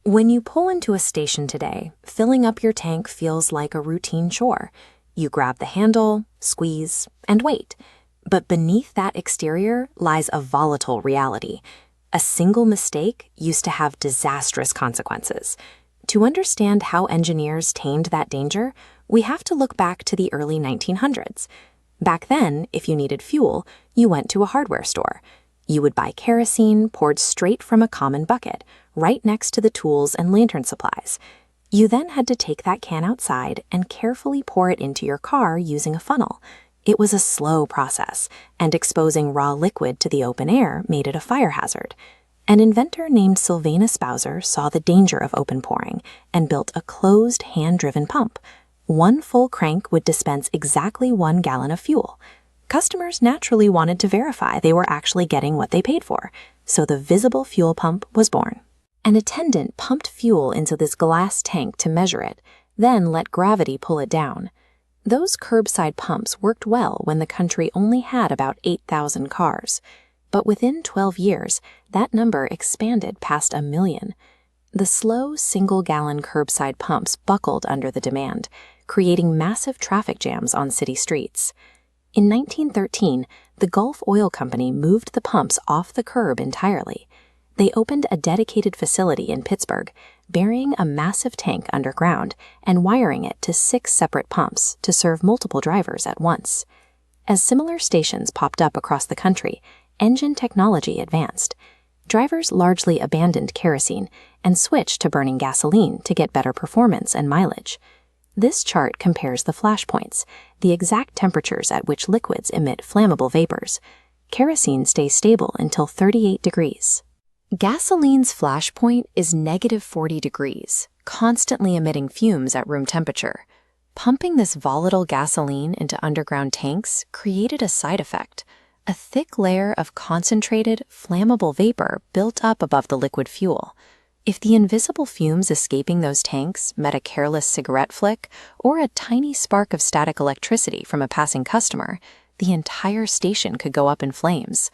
When you pull into a station today, filling up your tank feels like a routine chore. You grab the handle, squeeze, and wait. But beneath that exterior lies a volatile reality. A single mistake used to have disastrous consequences. To understand how engineers tamed that danger, we have to look back to the early 1900s. Back then, if you needed fuel, you went to a hardware store. You would buy kerosene poured straight from a common bucket, right next to the tools and lantern supplies. You then had to take that can outside and carefully pour it into your car using a funnel. It was a slow process, and exposing raw liquid to the open air made it a fire hazard. An inventor named Sylvanus Bowser saw the danger of open pouring and built a closed, hand-driven pump. One full crank would dispense exactly 1 gallon of fuel. Customers naturally wanted to verify they were actually getting what they paid for, so the visible fuel pump was born. An attendant pumped fuel into this glass tank to measure it, then let gravity pull it down. Those curbside pumps worked well when the country only had about 8,000 cars. But within 12 years, that number expanded past 1 million. The slow, single-gallon curbside pumps buckled under the demand, creating massive traffic jams on city streets. In 1913, the Gulf Oil Company moved the pumps off the curb entirely. They opened a dedicated facility in Pittsburgh, burying a massive tank underground and wiring it to 6 separate pumps to serve multiple drivers at once. As similar stations popped up across the country, engine technology advanced. Drivers largely abandoned kerosene and switched to burning gasoline to get better performance and mileage. This chart compares the flash points, the exact temperatures at which liquids emit flammable vapors. Kerosene stays stable until 38 degrees. Gasoline's flash point is -40 degrees, constantly emitting fumes at room temperature. Pumping this volatile gasoline into underground tanks created a side effect. A thick layer of concentrated, flammable vapor built up above the liquid fuel. If the invisible fumes escaping those tanks met a careless cigarette flick or a tiny spark of static electricity from a passing customer, the entire station could go up in flames.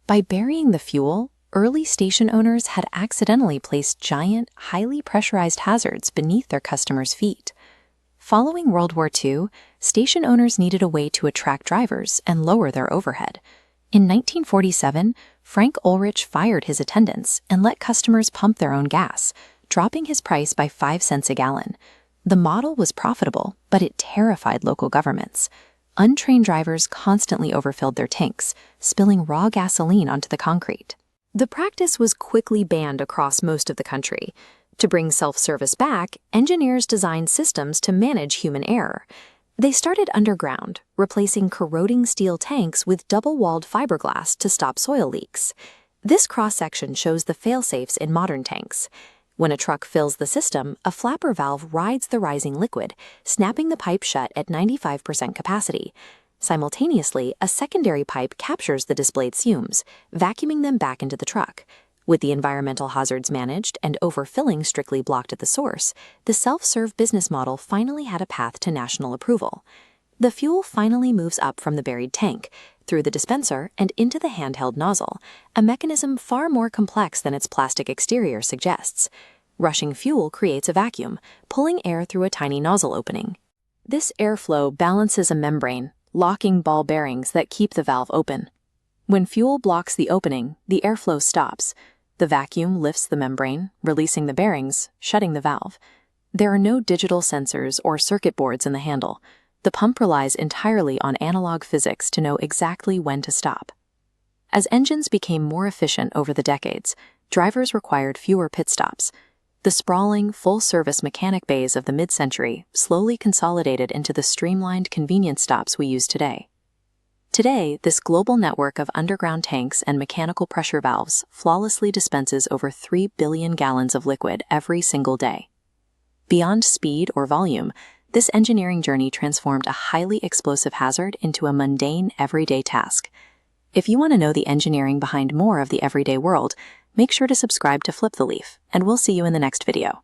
By burying the fuel, early station owners had accidentally placed giant, highly pressurized hazards beneath their customers' feet. Following World War II, station owners needed a way to attract drivers and lower their overhead. In 1947, Frank Ulrich fired his attendants and let customers pump their own gas, dropping his price by 5 cents a gallon. The model was profitable, but it terrified local governments. Untrained drivers constantly overfilled their tanks, spilling raw gasoline onto the concrete. The practice was quickly banned across most of the country. To bring self-service back, engineers designed systems to manage human error. They started underground, replacing corroding steel tanks with double-walled fiberglass to stop soil leaks. This cross-section shows the fail-safes in modern tanks. When a truck fills the system, a flapper valve rides the rising liquid, snapping the pipe shut at 95% capacity. Simultaneously, a secondary pipe captures the displayed fumes, vacuuming them back into the truck. With the environmental hazards managed and overfilling strictly blocked at the source, the self-serve business model finally had a path to national approval. The fuel finally moves up from the buried tank, through the dispenser and into the handheld nozzle, a mechanism far more complex than its plastic exterior suggests. Rushing fuel creates a vacuum, pulling air through a tiny nozzle opening. This airflow balances a membrane, locking ball bearings that keep the valve open. When fuel blocks the opening, the airflow stops. The vacuum lifts the membrane, releasing the bearings, shutting the valve. There are no digital sensors or circuit boards in the handle. The pump relies entirely on analog physics to know exactly when to stop. As engines became more efficient over the decades, drivers required fewer pit stops. The sprawling, full-service mechanic bays of the mid-century slowly consolidated into the streamlined convenience stops we use today. Today, this global network of underground tanks and mechanical pressure valves flawlessly dispenses over 3 billion gallons of liquid every single day. Beyond speed or volume, this engineering journey transformed a highly explosive hazard into a mundane, everyday task. If you want to know the engineering behind more of the everyday world, make sure to subscribe to Flip the Leaf, and we'll see you in the next video.